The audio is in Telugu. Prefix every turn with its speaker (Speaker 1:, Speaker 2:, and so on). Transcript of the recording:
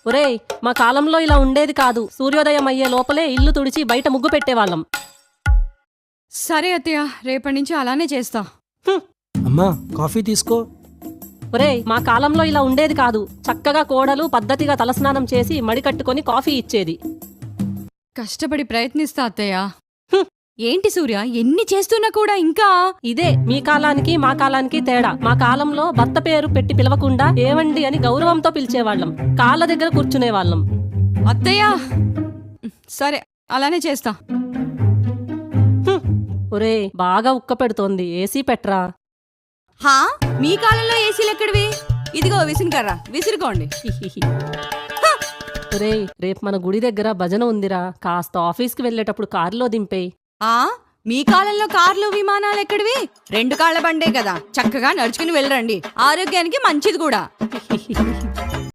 Speaker 1: ఒరేయ్, మా కాలంలో ఇలా ఉండేది కాదు. సూర్యోదయం అయ్యే లోపలే ఇల్లు తుడిచి బయట ముగ్గు పెట్టేవాళ్ళం.
Speaker 2: సరే అత్తయ్య, రేపటి నుంచి అలానే చేస్తా.
Speaker 3: అమ్మా కాఫీ తీసుకో.
Speaker 1: ఒరేయ్, మా కాలంలో ఇలా ఉండేది కాదు. చక్కగా కోడలు పద్ధతిగా తలస్నానం చేసి మడి కట్టుకొని కాఫీ ఇచ్చేది.
Speaker 2: కష్టపడి ప్రయత్నిస్తా అత్తయ్య. ఏంటి సూర్య, ఎన్ని చేస్తున్నా కూడా ఇంకా
Speaker 1: ఇదే మీ కాలానికి మా కాలానికి తేడా. మా కాలంలో భర్త పేరు పెట్టి పిలవకుండా ఏవండి అని గౌరవంతో పిలిచేవాళ్ళం. కాళ్ళ దగ్గర కూర్చునేవాళ్ళం.
Speaker 2: అత్తయ్య సరే అలానే చేస్తా.
Speaker 1: ఒరేయ్, బాగా ఉక్క పెడుతోంది, ఏసీ పెట్రా.
Speaker 2: హా, మీ కాలంలో ఏసీలు ఎక్కడివి? ఇదిగో విసురుకర్రా, విసురుకోండి.
Speaker 1: ఒరేయ్, రేపు మన గుడి దగ్గర భజన ఉందిరా. కాస్త ఆఫీస్కి వెళ్ళేటప్పుడు కారులో దింపేయ్.
Speaker 2: ఆ మీ కాలంలో కార్లు విమానాలు ఎక్కడివి? 2 కాళ్ల బండే కదా, చక్కగా నడుచుకుని వెళ్ళరండి. ఆరోగ్యానికి మంచిది కూడా.